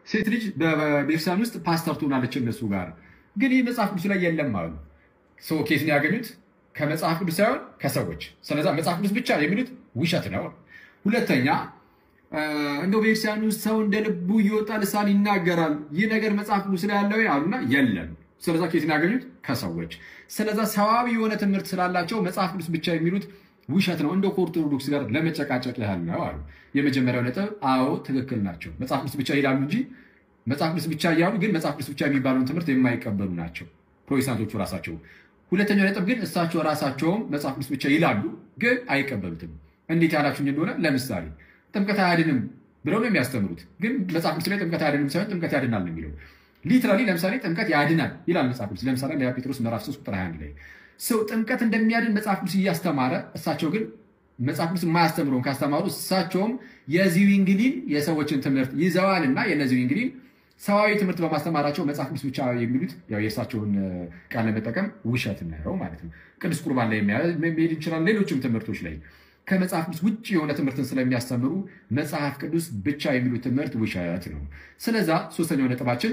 ሴት ልጅ በቤተክርስቲያን ውስጥ ፓስተር ትሆናለች እነሱ ጋር ግን ይህ መጽሐፍ ቅዱስ ላይ የለም ማለት ሰው ኬስ ነው ያገኙት ከመጽሐፍ ቅዱስ ሳይሆን ከሰዎች ስለዚህ መጽሐፍ ቅዱስ ብቻ የሚሉት ውሸት ነው ሁለተኛ እንደው ቤተክርስቲያን ውስጥ ሰው እንደልቡ ይወጣ ልሳን ይናገራል ይህ ነገር መጽሐፍ ቅዱስ ላይ ያለው ያሉና የለም ስለዚህ ኬስ ነው ያገኙት ከሰዎች ስለዚህ ሰዋዊ የሆነ ትምህርት ስላላቸው መጽሐፍ ቅዱስ ብቻ የሚሉት ውሸት ነው እንደው ኦርቶዶክስ ጋር ለመጨቃጨቅ ያህል ነው አሉ የመጀመሪያው ነጥብ አዎ ትክክል ናቸው መጽሐፍ ቅዱስ ብቻ ይላሉ እንጂ መጽሐፍ ቅዱስ ብቻ ያሉ ግን መጽሐፍ ቅዱስ ብቻ የሚባሉን ትምህርት የማይቀበሉ ናቸው ፕሮቴስታንቶቹ ራሳቸው ሁለተኛው ነጥብ ግን እሳቸው ራሳቸው መጽሐፍ ቅዱስ ብቻ ይላሉ ግን አይቀበሉትም እንዴት ያላችሁ እንደሆነ ለምሳሌ ጥምቀት አያድንም ብለው ነው የሚያስተምሩት ግን መጽሐፍ ቅዱስ ላይ ጥምቀት አያድንም ሳይሆን ጥምቀት ያድናል ነው የሚለው ሊትራሊ ለምሳሌ ጥምቀት ያድናል ይላል መጽሐፍ ቅዱስ ለምሳሌ ለጴጥሮስ ምዕራፍ 3 ቁጥር 21 ላይ ሰው ጥምቀት እንደሚያድን መጽሐፍ ቅዱስ እያስተማረ እሳቸው ግን መጽሐፍ ቅዱስ የማያስተምረውን ካስተማሩ እሳቸውም የዚዊንግሊን የሰዎችን ትምህርት ይዘዋልና የነዚዊንግሊን ሰዋዊ ትምህርት በማስተማራቸው መጽሐፍ ቅዱስ ብቻ የሚሉት ያው የእሳቸውን ቃል ለመጠቀም ውሸት ነው ማለት ነው ቅዱስ ቁርባን ላይ መሄድ ይችላል ሌሎችም ትምህርቶች ላይ ከመጽሐፍ ቅዱስ ውጪ የሆነ ትምህርትን ስለሚያስተምሩ መጽሐፍ ቅዱስ ብቻ የሚሉት ትምህርት ውሸት ነው ስለዚህ ሶስተኛው ነጥባችን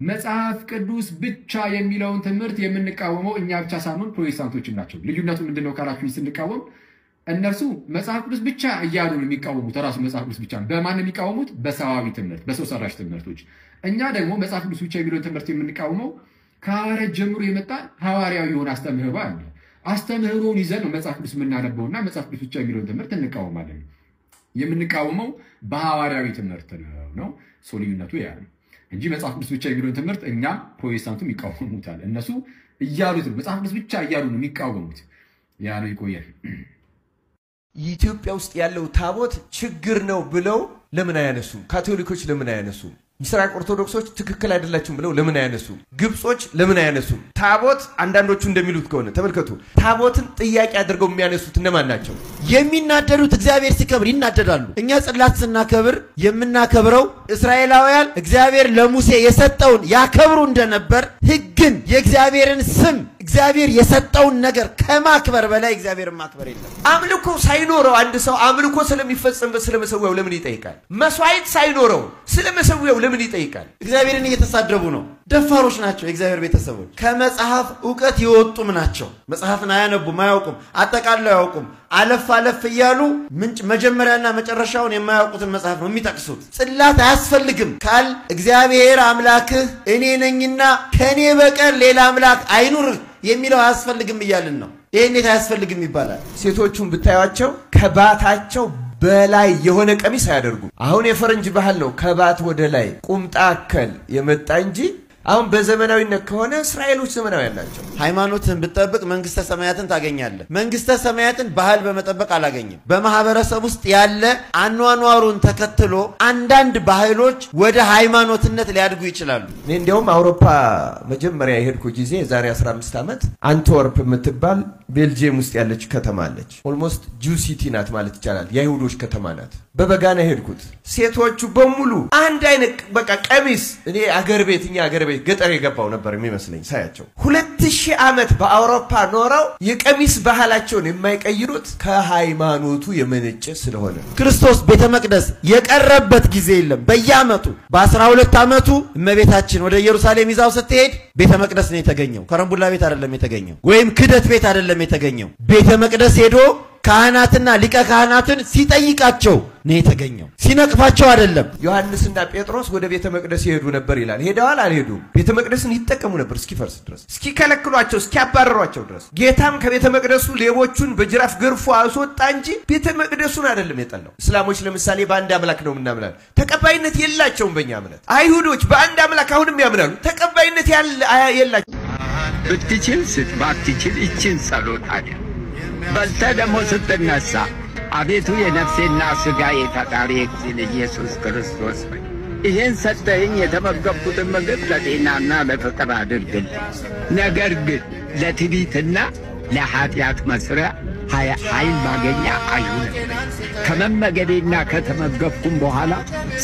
መጽሐፍ ቅዱስ ብቻ የሚለውን ትምህርት የምንቃወመው እኛ ብቻ ሳንሆን ፕሮቴስታንቶችም ናቸው ልዩነቱ ምንድነው ካላችሁ ስንቃወም እነርሱ መጽሐፍ ቅዱስ ብቻ እያሉ ነው የሚቃወሙት ራሱ መጽሐፍ ቅዱስ ብቻ በማን የሚቃወሙት በሰዋዊ ትምህርት በሰው ሰራሽ ትምህርቶች እኛ ደግሞ መጽሐፍ ቅዱስ ብቻ የሚለውን ትምህርት የምንቃወመው ከሐዋርያት ጀምሮ የመጣ ሐዋርያዊ የሆነ አስተምህሮ አለ አስተምህሮውን ይዘን ነው መጽሐፍ ቅዱስ የምናነበውና መጽሐፍ ቅዱስ ብቻ የሚለውን ትምህርት እንቃወማለን የምንቃወመው በሐዋርያዊ ትምህርት ነው ልዩነቱ ያ ነው እንጂ መጽሐፍ ቅዱስ ብቻ የሚለውን ትምህርት እኛ ፕሮቴስታንቱም ይቃወሙታል እነሱ እያሉት መጽሐፍ ቅዱስ ብቻ እያሉ ነው የሚቃወሙት ያ ነው ይቆያል ኢትዮጵያ ውስጥ ያለው ታቦት ችግር ነው ብለው ለምን አያነሱ ካቶሊኮች ለምን አያነሱ ምስራቅ ኦርቶዶክሶች ትክክል አይደላችሁም ብለው ለምን አያነሱ ግብጾች ለምን አያነሱ ታቦት አንዳንዶቹ እንደሚሉት ከሆነ ተመልከቱ ታቦትን ጥያቄ አድርገው የሚያነሱት እነማን ናቸው የሚናደዱት እግዚአብሔር ሲከብር ይናደዳሉ እኛ ጽላት ስናከብር የምናከብረው እስራኤላውያን እግዚአብሔር ለሙሴ የሰጠውን ያከብሩ እንደነበር ህግን የእግዚአብሔርን ስም እግዚአብሔር የሰጠውን ነገር ከማክበር በላይ እግዚአብሔርን ማክበር የለም አምልኮ ሳይኖረው አንድ ሰው አምልኮ ስለሚፈጸም ስለመሰዊያው ለምን ይጠይቃል መስዋዕት ሳይኖረው ስለመሰዊያው ለምን ይጠይቃል እግዚአብሔርን እየተሳደቡ ነው ደፋሮች ናቸው የእግዚአብሔር ቤተሰቦች ከመጽሐፍ ዕውቀት ይወጡም ናቸው መጽሐፍን አያነቡም አያውቁም አጠቃለው ያውቁም አለፍ ይያሉ ምንጭ መጀመሪያና መጨረሻውን የማያውቁትን መጽሐፍ ነው የሚጠቅሱት ጽላት አያስፈልግም ካል እግዚአብሔር አምላክህ እኔ ነኝና ከኔ በቀር ሌላ አምላክ አይኑር የሚለው አያስፈልግም ይያልን ነው ይሄ እንዴት አያስፈልግም ይባላል ሴቶቹን ብታያቸው ከባታቸው በላይ የሆነ ቀሚስ አያደርጉ አሁን የፈረንጅ ባህል ነው ከባት ወደ ላይ ቁምጣ አከል የመጣ እንጂ አሁን በዘመናዊነት ከሆነ እስራኤሎች ዘመናዊ ያላቸው ሃይማኖትን ብትጠብቅ መንግስተ ሰማያትን ታገኛለህ መንግስተ ሰማያትን ባህል በመጠበቅ አላገኝም በማህበረሰብ ውስጥ ያለ አኗኗሩን ተከትሎ አንዳንድ ባህሎች ወደ ሃይማኖትነት ሊያድጉ ይችላሉ እንደውም አውሮፓ መጀመሪያ የሄድኩ ጊዜ ዛሬ 15 ዓመት አንትወርፕ የምትባል ቤልጂየም ውስጥ ያለች ከተማ አለች ኦልሞስት ጁ ሲቲ ናት ማለት ይቻላል የይሁዶች ከተማ ናት በበጋና ሄድኩት ሴቶቹ በሙሉ አንድ አይነት በቃ ቀሚስ እኔ አገር ቤትኛ አገር ቤት ገጠር የገባው ነበር የሚመስለኝ ሳያቸው 2000 ዓመት በአውሮፓ ኖረው የቀሚስ ባህላቸውን የማይቀይሩት ከሃይማኖቱ የመነጨ ስለሆነ ክርስቶስ ቤተ መቅደስ የቀረበት ጊዜ የለም በየዓመቱ በ12 ዓመቱ እመቤታችን ወደ ኢየሩሳሌም ይዛው ስትሄድ ቤተ መቅደስ ነው የተገኘው ከረምቡላ ቤት አይደለም የተገኘው ወይም ክደት ቤት አይደለም የተገኘው ቤተ መቅደስ ሄዶ ካህናትና ሊቀ ካህናትን ሲጠይቃቸው ነው የተገኘው ሲነቅፋቸው አይደለም ዮሐንስና ጴጥሮስ ወደ ቤተ መቅደስ ይሄዱ ነበር ይላል ሄደዋል አልሄዱም ቤተ መቅደስን ይተቀሙ ነበር እስኪፈርስ ድረስ እስኪከለክሏቸው እስኪያባረሯቸው ድረስ ጌታም ከቤተ መቅደሱ ሌቦቹን በጅራፍ ገርፎ አስወጣ እንጂ ቤተ መቅደሱን አይደለም የጠላው እስላሞች ለምሳሌ በአንድ አምላክ ነው ምናምናል ተቀባይነት የላቸውም በእኛ እምነት አይሁዶች በአንድ አምላክ አሁንም ያምናሉ ተቀባይነት የላቸው ብትችል ባትችል እቺን ጸሎት አድርግ በልተ ደግሞ ስትነሳ አቤቱ የነፍሴና ሥጋዬ ፈጣሪ እግዚአብሔር ኢየሱስ ክርስቶስ ይሄን ሰጠኝ የተመገብኩትን ምግብ ለጤናና ለፍቅር አድርግልኝ ነገር ግን ለትዕቢትና ለኃጢአት መስሪያ ኃይል ማገኛ አይሁንብኝ ከመመገቤና ከተመገብኩም በኋላ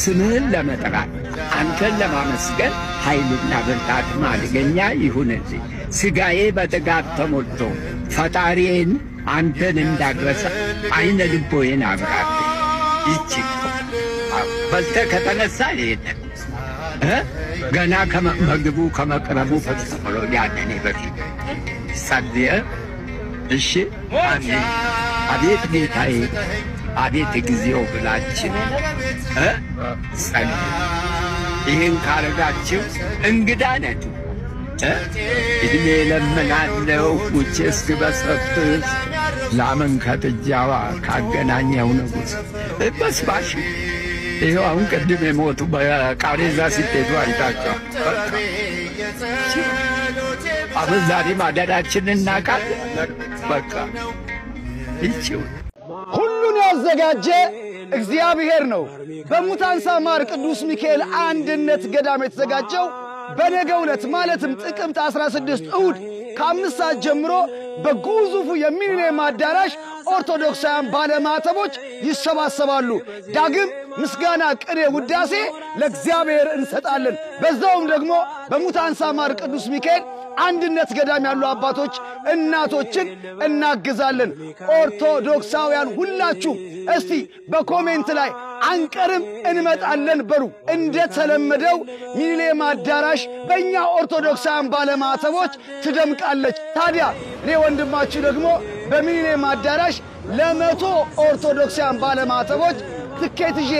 ስምህን ለመጥራት አንተን ለማመስገን ኃይልና ብርታት ማድገኛ ይሁንልኝ ሥጋዬ በጥጋብ ተሞልቶ ፈጣሪዬን አንተን እንዳድረሰ አይነ ልቦዬን አብራልኝ ይቺ በልተ ከተነሳ ይሄን ገና ከመግቡ ከመቅረቡ ፈጽሞ ያንን በፊት ጸልየ እሺ አሜን አቤት ጌታዬ አቤት እግዚኦ ብላችሁ ጸልዩ። ይህን ካረጋችሁ እንግዳ ነን። እድሜ ለምናለው ውጭ እስክበሰብስ ላምን ከጥጃዋ ካገናኘው ንጉሥ በስባሽ ይኸው አሁን ቅድም የሞቱ በቃሬዛ ሲጤቱ አይታቸዋል። አሁን ዛሬ ማደራችንን እናውቃለን። በቃ ይቺው ሁሉን ያዘጋጀ እግዚአብሔር ነው። በሙታንሳ ማር ቅዱስ ሚካኤል አንድነት ገዳም የተዘጋጀው በነገው ዕለት ማለትም ጥቅምት 16 እሁድ ከ5 ሰዓት ጀምሮ በግዙፉ የሚሊኒየም አዳራሽ ኦርቶዶክሳውያን ባለማተቦች ይሰባሰባሉ። ዳግም ምስጋና፣ ቅኔ፣ ውዳሴ ለእግዚአብሔር እንሰጣለን። በዛውም ደግሞ በሙታንሳ ማር ቅዱስ ሚካኤል አንድነት ገዳም ያሉ አባቶች እናቶችን እናግዛለን። ኦርቶዶክሳውያን ሁላችሁ እስቲ በኮሜንት ላይ አንቀርም እንመጣለን በሉ። እንደተለመደው ሚሊኒየም አዳራሽ በእኛ ኦርቶዶክሳውያን ባለማተቦች ትደምቃለች። ታዲያ እኔ ወንድማችሁ ደግሞ በሚሊኒየም አዳራሽ ለ100 ኦርቶዶክሳውያን ባለማተቦች ትኬት ይዤ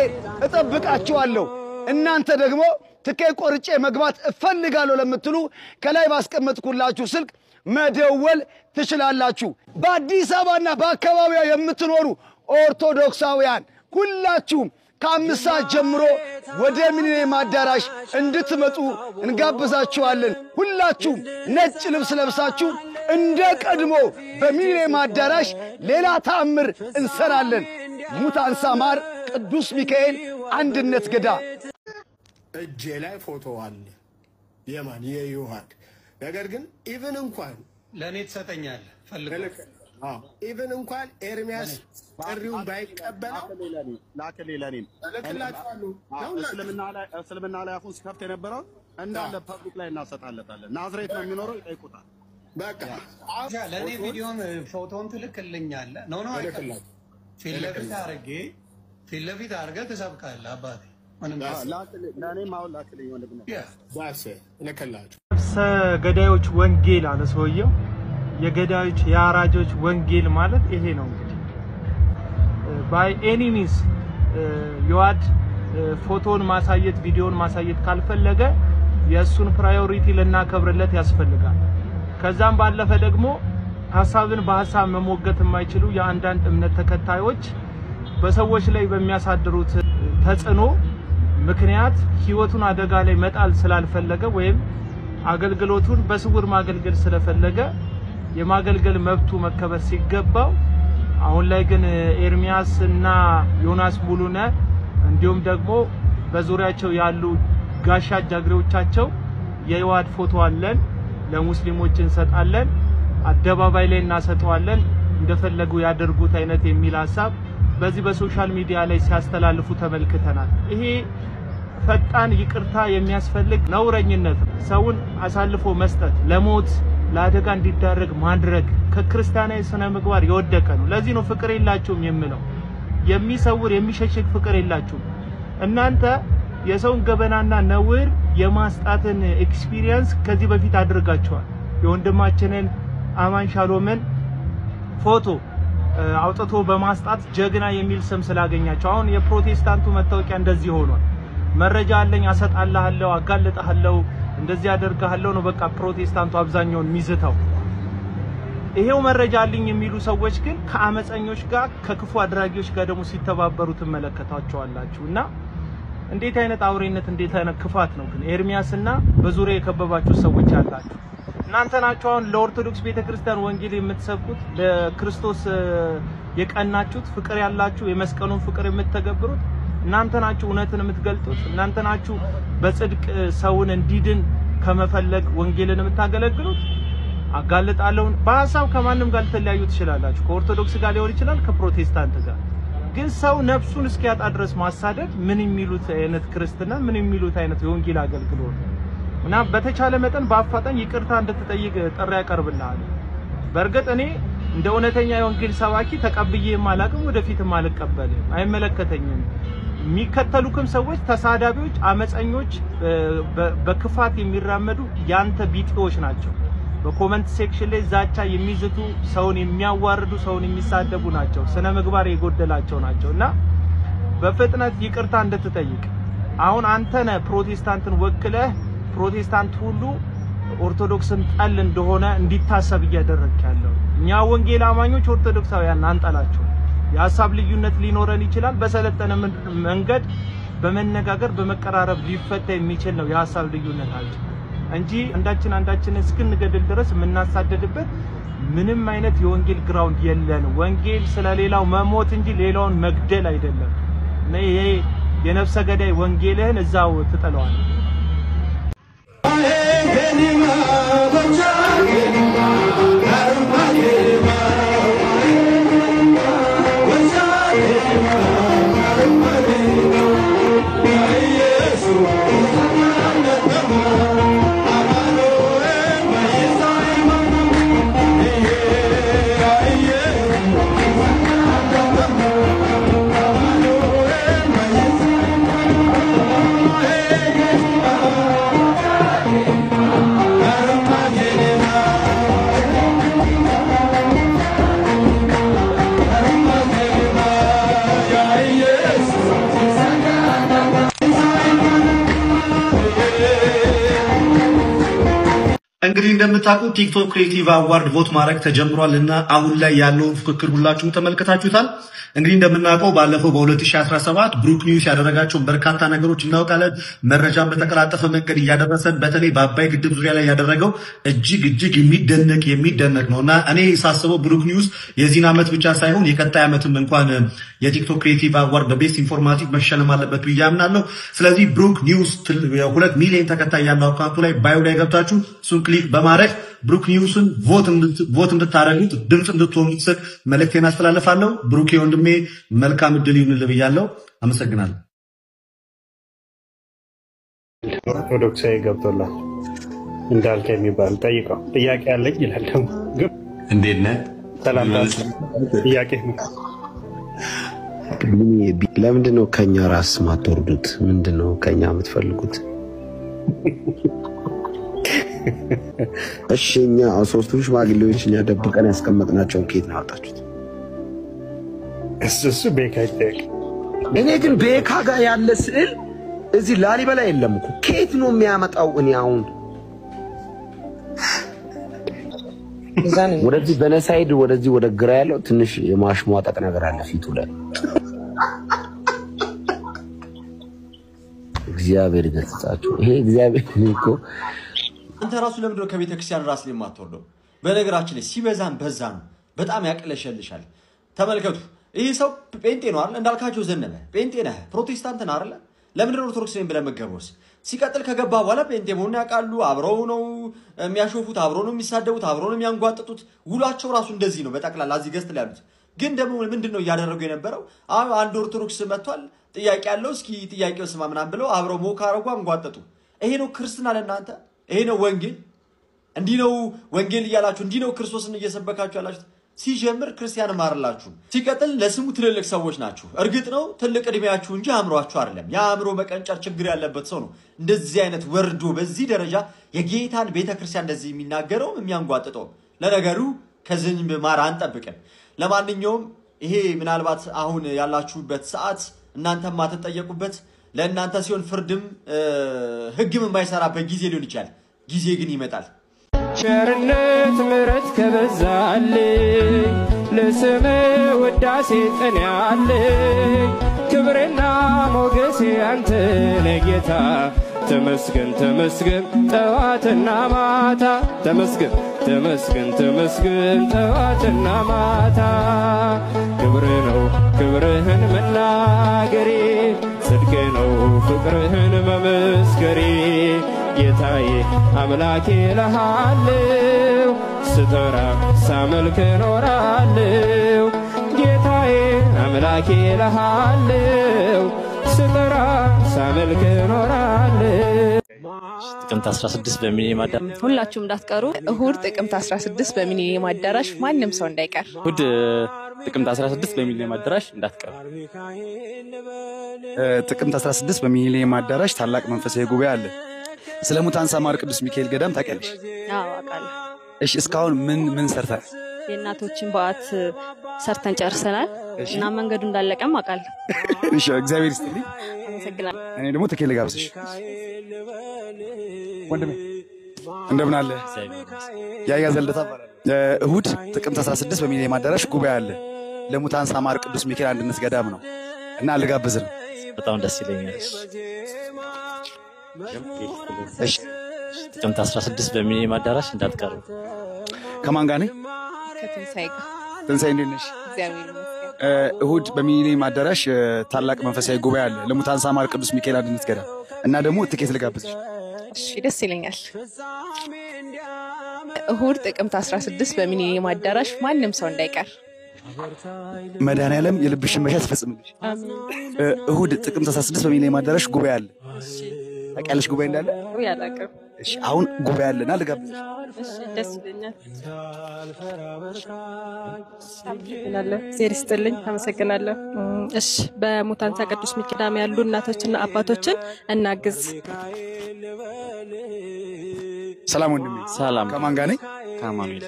እጠብቃችኋለሁ። እናንተ ደግሞ ትኬት ቆርጬ መግባት እፈልጋለሁ ለምትሉ ከላይ ባስቀመጥኩላችሁ ስልክ መደወል ትችላላችሁ። በአዲስ አበባና በአካባቢዋ የምትኖሩ ኦርቶዶክሳውያን ሁላችሁም ከ5 ሰዓት ጀምሮ ወደ ሚሊኒየም አዳራሽ እንድትመጡ እንጋብዛችኋለን። ሁላችሁም ነጭ ልብስ ለብሳችሁ እንደ ቀድሞ በሚሊኒየም አዳራሽ ሌላ ተአምር እንሰራለን። ሙታንሳ ማር ቅዱስ ሚካኤል አንድነት ገዳም እጄ ላይ ፎቶ አለ የማን የዮሐን ነገር ግን ኢቭን እንኳን ለኔ ተሰጠኛለህ ፈልገህ ኢቭን እንኳን ኤርሚያስ ጥሪውን ባይቀበለው ላከሌላኔ እስልምና ላይ አፉን ሲከፍት የነበረው እንዳለ ፐብሊክ ላይ እናሰጣለታለን። ናዝሬት ነው የሚኖረው ይጠይቁታል። በቃ ለኔ ቪዲዮን ፎቶን ትልክልኛለህ ነው ፊት ለፊት አድርገህ ትሰብካለህ አባቴ። ለእኔም አሁን ላክልኝ ወንድም ልክላችሁ። ገዳዮች ወንጌል አለ ሰውየው። የገዳዮች የአራጆች ወንጌል ማለት ይሄ ነው እንግዲህ። ባይ ኤኒ ሚንስ ዮሐድ ፎቶን ማሳየት ቪዲዮን ማሳየት ካልፈለገ የሱን ፕራዮሪቲ ለናከብርለት ያስፈልጋል። ከዛም ባለፈ ደግሞ ሐሳብን በሐሳብ መሞገት የማይችሉ የአንዳንድ እምነት ተከታዮች በሰዎች ላይ በሚያሳድሩት ተጽዕኖ ምክንያት ህይወቱን አደጋ ላይ መጣል ስላልፈለገ ወይም አገልግሎቱን በስውር ማገልገል ስለፈለገ የማገልገል መብቱ መከበር ሲገባው አሁን ላይ ግን ኤርሚያስ እና ዮናስ ሙሉነ እንዲሁም ደግሞ በዙሪያቸው ያሉ ጋሻ ጃግሬዎቻቸው የዮሐድ ፎቶ አለን ለሙስሊሞች እንሰጣለን አደባባይ ላይ እናሰጣዋለን እንደፈለጉ ያደርጉት አይነት የሚል ሐሳብ በዚህ በሶሻል ሚዲያ ላይ ሲያስተላልፉ ተመልክተናል። ይሄ ፈጣን ይቅርታ የሚያስፈልግ ነውረኝነት ነው። ሰውን አሳልፎ መስጠት ለሞት ለአደጋ እንዲዳረግ ማድረግ ከክርስቲያናዊ ስነ ምግባር የወደቀ ነው። ለዚህ ነው ፍቅር የላችሁም የምለው። የሚሰውር የሚሸሽግ ፍቅር የላችሁም። እናንተ የሰውን ገበናና ነውር የማስጣትን ኤክስፒሪየንስ ከዚህ በፊት አድርጋችኋል። የወንድማችንን አማን ሻሎምን ፎቶ አውጥቶ በማስጣት ጀግና የሚል ስም ስላገኛቸው አሁን የፕሮቴስታንቱ መታወቂያ እንደዚህ ሆኗል። መረጃ አለኝ አሰጣልሃለሁ አጋልጣለሁ እንደዚህ አደርጋለሁ ነው በቃ ፕሮቴስታንቱ አብዛኛውን ሚዝተው። ይሄው መረጃ አለኝ የሚሉ ሰዎች ግን ከአመፀኞች ጋር ከክፉ አድራጊዎች ጋር ደግሞ ሲተባበሩ ትመለከታቸዋላችሁና እንዴት አይነት አውሬነት እንዴት አይነት ክፋት ነው ግን ኤርሚያስና በዙሪያ የከበባችሁ ሰዎች አላችሁ። እናንተ ናችሁ አሁን ለኦርቶዶክስ ቤተክርስቲያን ወንጌል የምትሰብኩት ለክርስቶስ የቀናችሁት ፍቅር ያላችሁ የመስቀሉን ፍቅር የምትተገብሩት እናንተ ናችሁ እውነትን የምትገልጡት እናንተ ናችሁ በጽድቅ ሰውን እንዲድን ከመፈለግ ወንጌልን የምታገለግሉት። አጋልጣለሁ በሐሳብ ከማንም ጋር ልትለያዩ ትችላላችሁ። ከኦርቶዶክስ ጋር ሊሆን ይችላል ከፕሮቴስታንት ጋር ግን ሰው ነፍሱን እስኪያጣ ድረስ ማሳደድ ምን የሚሉት አይነት ክርስትና ምን የሚሉት አይነት የወንጌል አገልግሎት እና በተቻለ መጠን በአፋጣኝ ይቅርታ እንድትጠይቅ ጥሪ ያቀርብልሃል። በርግጥ እኔ እንደ እውነተኛ የወንጌል ሰባኪ ተቀብዬ ማላቅም ወደፊትም አልቀበልም አይመለከተኝም። የሚከተሉክም ሰዎች ተሳዳቢዎች፣ አመፀኞች፣ በክፋት የሚራመዱ ያንተ ቢጤዎች ናቸው። በኮሜንት ሴክሽን ላይ ዛቻ የሚዝቱ ሰውን የሚያዋርዱ ሰውን የሚሳደቡ ናቸው። ስነ ምግባር የጎደላቸው ናቸውና በፍጥነት ይቅርታ እንድትጠይቅ አሁን አንተ ነህ ፕሮቴስታንትን ወክለህ ፕሮቴስታንት ሁሉ ኦርቶዶክስን ጠል እንደሆነ እንዲታሰብ እያደረግክ ያለው። እኛ ወንጌል አማኞች ኦርቶዶክሳውያን አንጠላቸው። የሐሳብ ልዩነት ሊኖረን ይችላል። በሰለጠነ መንገድ በመነጋገር በመቀራረብ ሊፈታ የሚችል ነው የሐሳብ ልዩነታችን እንጂ አንዳችን እስክንገድል ድረስ የምናሳደድበት ምንም አይነት የወንጌል ግራውንድ የለን። ወንጌል ስለሌላው መሞት እንጂ ሌላውን መግደል አይደለም። ይሄ የነፍሰ ገዳይ ወንጌልህን እዛው ትጠለዋለህ። እንግዲህ እንደምታውቁት ቲክቶክ ክሬቲቭ አዋርድ ቮት ማድረግ ተጀምሯልና አሁን ላይ ያለውን ፍክክር ሁላችሁም ተመልክታችሁታል። እንግዲህ እንደምናውቀው ባለፈው በ2017 ብሩክ ኒውስ ያደረጋቸው በርካታ ነገሮች እናውቃለን። መረጃን በተቀላጠፈ መንገድ እያደረሰን በተለይ በአባይ ግድብ ዙሪያ ላይ ያደረገው እጅግ የሚደነቅ ነውና እኔ ሳስበው ብሩክ ኒውስ የዚህን ዓመት ብቻ ሳይሆን የቀጣይ ዓመትም እንኳን የቲክቶክ ክሬቲቭ አዋርድ በቤስት ኢንፎርማቲቭ መሸለም አለበት ብዬ አምናለሁ። ስለዚህ ብሩክ ኒውስ 2 ሚሊዮን ተከታይ ያለው አካውንቱ ላይ ባዮ ላይ ገብታችሁ እሱን ክሊክ በማድረግ ብሩክ ኒውስን ቮት እንድታረጉት ድምጽ እንድትሆኑት ስል መልእክቴን አስተላልፋለሁ። ብሩክ ወንድሜ መልካም እድል ይሁንልህ ብያለሁ። አመሰግናለሁ። ኦርቶዶክሳዊ ገብቶላል እንዳልከ የሚባል ጠይቀው ጥያቄ አለኝ ይላል። ግን እንዴት ነህ? ሰላም ጥያቄ ለምንድን ነው ከኛ ራስ ማትወርዱት? ምንድን ነው ከኛ የምትፈልጉት? እሺ እኛ ሶስቱ ሽማግሌዎች እኛ ደብቀን ያስቀመጥናቸውን ከየት ነው ያወጣችሁት? እሱ ቤካ ይጠየቅ። እኔ ግን ቤካ ጋር ያለ ስዕል እዚህ ላሊበላ የለም እኮ ከየት ነው የሚያመጣው? እኔ አሁን ወደዚህ በነሳይድ ወደዚህ ወደ ግራ ያለው ትንሽ የማሽሟጠጥ ነገር አለ ፊቱ ላይ። እግዚአብሔር ይገስጻችሁ። ይሄ እግዚአብሔር እኮ አንተ ራሱ ለምንድን ነው ከቤተ ክርስቲያን ራስ ላይ የማትወርደው? በነገራችን ላይ ሲበዛም በዛ ነው፣ በጣም ያቅለሸልሻል። ተመልከቱ፣ ይህ ሰው ጴንጤ ነው አይደል? እንዳልካቸው ዘነበ ጴንጤ ነህ፣ ፕሮቴስታንት ነህ አይደል? ለምንድን ነው ኦርቶዶክስ ነኝ ብለህ መገበውስ? ሲቀጥል ከገባ በኋላ ጴንጤ መሆኑን ያውቃሉ። አብረው ነው የሚያሾፉት፣ አብረው ነው የሚሳደቡት፣ አብረው ነው የሚያንጓጥጡት። ውሏቸው ራሱ እንደዚህ ነው። በጠቅላላ እዚህ ገስት ላይ ያሉት ግን ደግሞ ምንድን ነው እያደረጉ የነበረው? አንድ ኦርቶዶክስ መጥቷል፣ ጥያቄ ያለው እስኪ ጥያቄው ስማ ምናምን ብለው አብረው ሞካረጉ፣ አንጓጠጡ። ይሄ ነው ክርስትና ለእናንተ? ይሄ ነው ወንጌል? እንዲህ ነው ወንጌል እያላችሁ እንዲህ ነው ክርስቶስን እየሰበካችሁ ያላችሁት? ሲጀምር ክርስቲያን ማርላችሁ። ሲቀጥል ለስሙ ትልልቅ ሰዎች ናችሁ። እርግጥ ነው ትልቅ እድሜያችሁ እንጂ አእምሯችሁ አይደለም። የአእምሮ መቀንጨር ችግር ያለበት ሰው ነው እንደዚህ አይነት ወርዶ በዚህ ደረጃ የጌታን ቤተክርስቲያን እንደዚህ የሚናገረው የሚያንጓጥጠው። ለነገሩ ከዝንብ ማር አንጠብቅም። ለማንኛውም ይሄ ምናልባት አሁን ያላችሁበት ሰዓት እናንተ ማትጠየቁበት ለእናንተ ሲሆን ፍርድም ህግም የማይሰራበት ጊዜ ሊሆን ይችላል። ጊዜ ግን ይመጣል። ቸርነት ምሕረት ከበዛልኝ ለስም ውዳሴ ጥንያለኝ ክብርና ሞገሴ አንተ ነህ ጌታ። ተመስገን ተመስገን ጠዋትና ማታ ተመስገን ተመስገን ተመስገን ጠዋትና ማታ። ክብር ነው ክብርህን መናገሬ ጽድቅ ነው ፍቅርህን መመስከሬ። ጌታዬ አምላኬ እልሃለሁ ስጠራ ሳመልክ እኖራለሁ። ጌታዬ አምላኬ እልሃለሁ ስጠራ ሳመልክ እኖራለሁ። ጥቅምት 16 በሚሊኒየም አዳራሽ ሁላችሁም እንዳትቀሩ። እሁድ ጥቅምት 16 በሚሊኒየም አዳራሽ ማንም ሰው እንዳይቀር። እሁድ ጥቅምት 16 በሚሊኒየም አዳራሽ እንዳትቀሩ። ጥቅምት 16 በሚሊኒየም አዳራሽ ታላቅ መንፈሳዊ ጉባኤ አለ። ስለ ሙታንሳ ማር ቅዱስ ሚካኤል ገዳም ታውቂያለሽ? አዎ አውቃለሁ። እሺ እስካሁን ምን ሰርታል? የእናቶችን በዓት ሰርተን ጨርሰናል እና መንገዱ እንዳለቀም አውቃለሁ። እሺ እግዚአብሔር ይስጥልኝ። አመሰግናለሁ። እኔ ደግሞ ትኬት ልጋብዝሽ። ወንድሜ እንደምን አለ? ያያ ዘልደታ ባላለ እሁድ ጥቅምት 16 በሚሊኒየም አዳራሽ ጉባኤ አለ። ለሙታንሳ ማር ቅዱስ ሚካኤል አንድነት ገዳም ነው እና ልጋብዝ ነው። በጣም ደስ ይለኛል። እሺ ጥቅምት 16 በሚሊኒየም አዳራሽ እንዳትቀሩ። ከማን ጋር ነኝ? ከትንሳኤ ጋር። ትንሳኤ እንዴት ነሽ? እግዚአብሔር ይመስገን። እሁድ በሚሊኒየም አዳራሽ ታላቅ መንፈሳዊ ጉባኤ አለ ለሙታንሳ ማር ቅዱስ ሚካኤል አንድነት ገዳም እና ደግሞ ትኬት ልጋብዝሽ። እሺ ደስ ይለኛል። እሁድ ጥቅምት 16 በሚሊኒየም አዳራሽ ማንንም ሰው እንዳይቀር። መድኃኔዓለም የልብሽን መሻት ይፈጽምልሽ። እሁድ ጥቅምት 16 በሚሊኒየም አዳራሽ ጉባኤ አለ። ታውቂያለሽ ጉባኤ እንዳለ? ያላቀም። እሺ አሁን ጉባኤ አለና ልጋብዝሽ። እሺ ደስ ይለኛል። አመሰግናለሁ። ዜር ይስጥልኝ። አመሰግናለሁ። እሺ በሙታንሳ ቅዱስ ሚካኤል ገዳም ያሉ እናቶችና አባቶችን እናግዝ። ሰላም ወንድሜ። ሰላም። ከማን ጋር ነኝ? ከማኑኤል።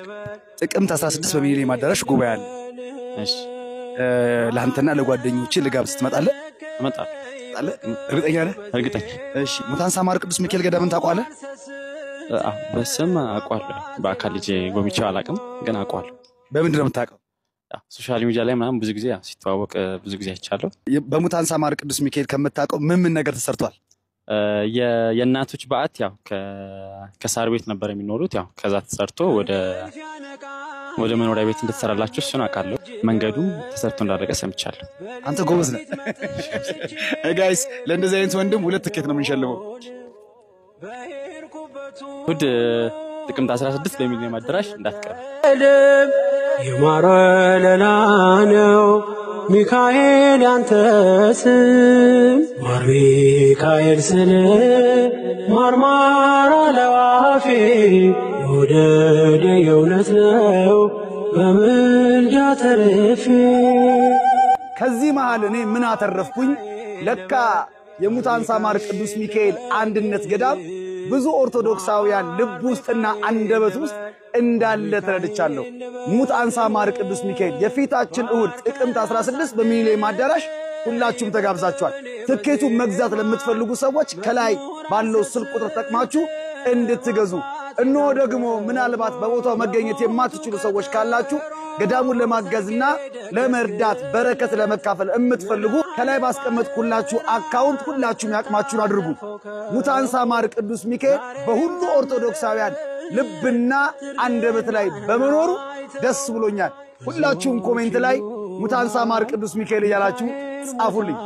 ጥቅምት 16 በሚሊኒየም አዳራሽ ጉባኤ አለ። እሺ ለአንተና ለጓደኞቼ ልጋብዝ። ትመጣለህ? እመጣለሁ። እርግጠኛ ነህ? እርግጠኛ። እሺ ሙታንሳ ማር ቅዱስ ሚካኤል ገዳምን ታውቀዋለህ? በስም አውቀዋለሁ። በአካል ልጄ ጎብኝቼው አላውቅም፣ ግን አውቀዋለሁ። በምንድን ነው የምታውቀው? ሶሻል ሚዲያ ላይ ምናምን ብዙ ጊዜ ሲተዋወቅ ብዙ ጊዜ አይቻለሁ። በሙታንሳ ማር ቅዱስ ሚካኤል ከምታውቀው ምን ነገር ተሰርቷል? የእናቶች በዓት ያው ከሳር ቤት ነበር የሚኖሩት። ያው ከዛ ተሰርቶ ወደ መኖሪያ ቤት እንደተሰራላቸው እሱን አውቃለሁ። መንገዱም ተሰርቶ እንዳለቀ ሰምቻለሁ። አንተ ጎበዝ ነህ። ጋይስ ለእንደዚህ አይነት ወንድም 2 ትኬት ነው የምንሸልመው። እሑድ ጥቅምት 16 በሚሊኒየም አዳራሽ እንዳትቀሩ። የማረለላ ነው ሚካኤል ያንተ ስም ማር ሚካኤል ስል ማርማራ ለዋፌ ወደደ የእውነት ነው በምልጃ ተርፌ። ከዚህ መሃል እኔ ምን አተረፍኩኝ? ለካ የሙታንሳ ማር ቅዱስ ሚካኤል አንድነት ገዳም ብዙ ኦርቶዶክሳውያን ልብ ውስጥና አንደበት ውስጥ እንዳለ ተረድቻለሁ። ሙታንሳ ማር ቅዱስ ሚካኤል የፊታችን እሁድ ጥቅምት 16 በሚሊኒየም አዳራሽ ሁላችሁም ተጋብዛችኋል። ትኬቱን መግዛት ለምትፈልጉ ሰዎች ከላይ ባለው ስልክ ቁጥር ተጠቅማችሁ እንድትገዙ። እነሆ ደግሞ ምናልባት በቦታው መገኘት የማትችሉ ሰዎች ካላችሁ ገዳሙን ለማገዝና ለመርዳት በረከት ለመካፈል የምትፈልጉ ከላይ ባስቀመጥኩላችሁ አካውንት ሁላችሁም ያቅማችሁን አድርጉ። ሙታንሳ ማር ቅዱስ ሚካኤል በሁሉ ኦርቶዶክሳውያን ልብና አንደበት ላይ በመኖሩ ደስ ብሎኛል። ሁላችሁም ኮሜንት ላይ ሙታንሳ ማር ቅዱስ ሚካኤል እያላችሁ ጻፉልኝ።